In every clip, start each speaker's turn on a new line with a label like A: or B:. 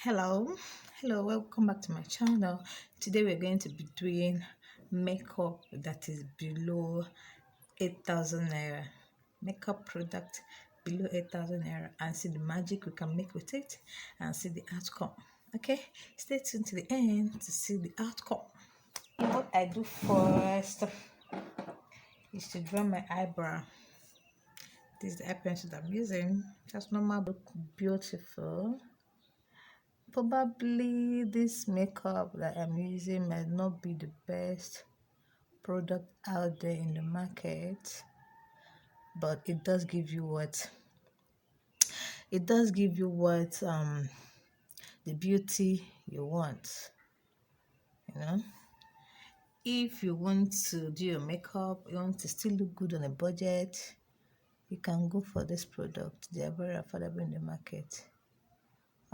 A: Hello, welcome back to my channel. Today we're going to be doing makeup that is below 8,000 naira. Makeup product below 8,000 naira and see the magic we can make with it and see the outcome. Okay, stay tuned to the end to see the outcome. What I do first is to draw my eyebrow. This is the eye pencil that I'm using. Just normal, look beautiful. Probably this makeup that I'm using might not be the best product out there in the market, but it does give you what the beauty you want. You know, if you want to do your makeup, you want to still look good on a budget, you can go for this product. They are very affordable in the market.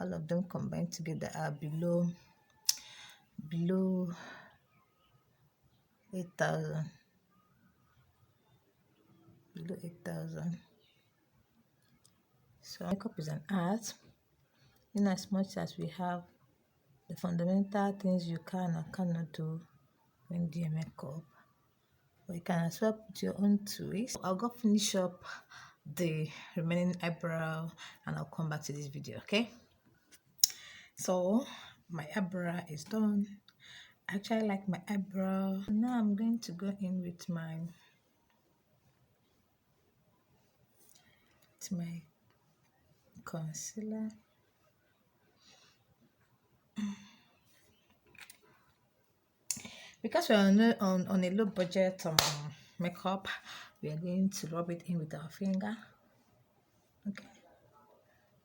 A: All of them combined together are below 8,000. Below 8,000. So makeup is an art. In as much as we have the fundamental things you can or cannot do when doing makeup, but you can as well put your own twist. I'll go finish up the remaining eyebrow and I'll come back to this video. Okay, so my eyebrow is done. I actually like my eyebrow. Now I'm going to go in with my concealer. Because we're on a low budget makeup, we are going to rub it in with our finger. Okay,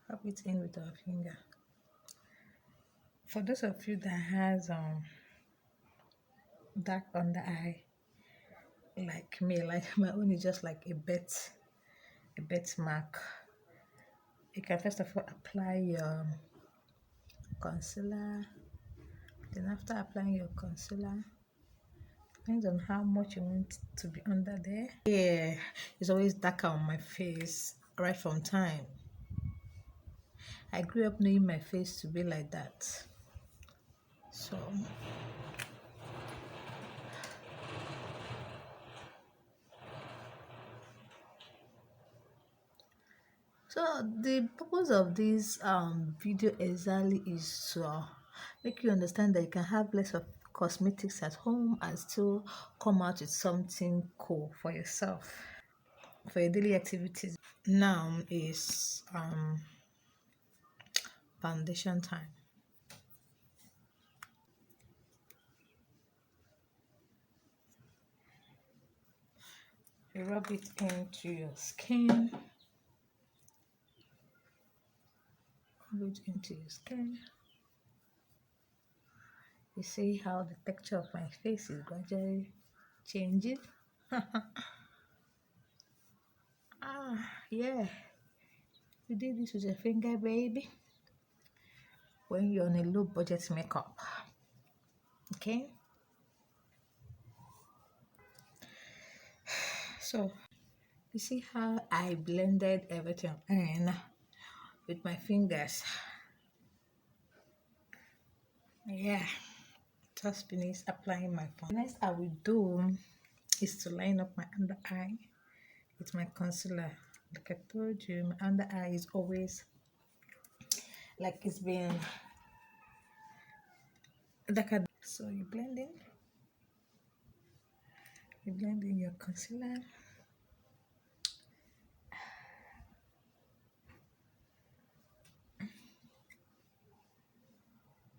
A: rub it in with our finger. For those of you that has dark under eye like me, like my own is just like a bet mark, you can first of all apply your concealer. Then after applying your concealer, depends on how much you want to be under there. Yeah, it's always darker on my face right from time. I grew up knowing my face to be like that. So the purpose of this video exactly is to make you understand that you can have less of cosmetics at home and still come out with something cool for yourself for your daily activities. Now is foundation time. You rub it into your skin. Rub it into your skin. You see how the texture of my face is gradually changing. Yeah, you did this with your finger, baby, when you're on a low budget makeup. Okay, so you see how I blended everything in with my fingers. Yeah, just finished applying my foundation. Next I will do is to line up my under eye with my concealer. Like I told you, my under eye is always like it's been like so you blend in your concealer.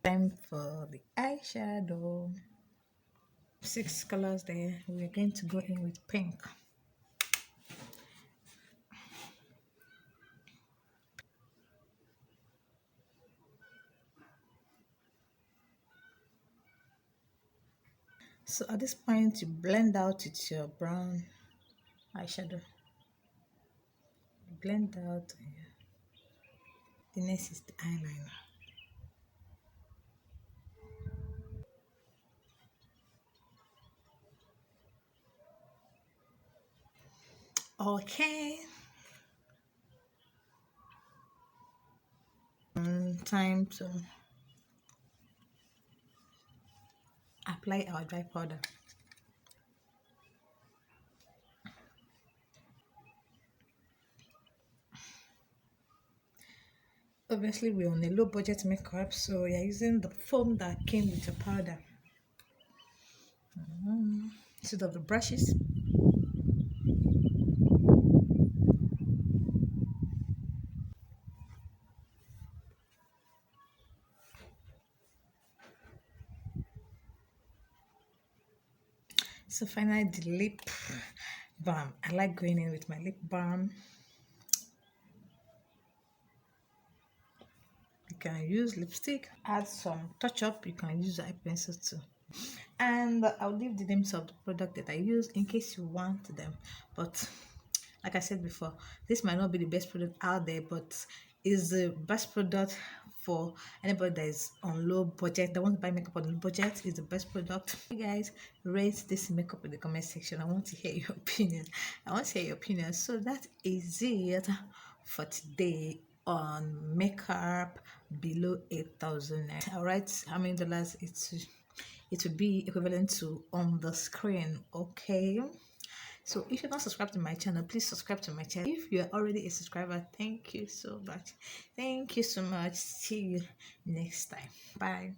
A: Time for the eyeshadow. 6 colors there. We're going to go in with pink. So at this point, you blend out with your brown eyeshadow. Blend out. The next is the eyeliner. Okay. time to apply our dry powder. Obviously, we're on a low budget makeup, so we are using the foam that came with the powder instead of the brushes. So finally, the lip balm. I like going in with my lip balm. You can use lipstick, add some touch up. You can use eye pencil too. And I'll leave the names of the product that I use in case you want them. But like I said before, this might not be the best product out there, but is the best product for anybody that is on low budget, that wants to buy makeup on low budget. Is the best product. You guys rate this makeup in the comment section. I want to hear your opinion. So that is it for today on makeup below 8,000. All right, how many dollars it would be equivalent to on the screen? Okay, so if you're not subscribed to my channel, please subscribe to my channel. If you're already a subscriber, thank you so much. See you next time. Bye.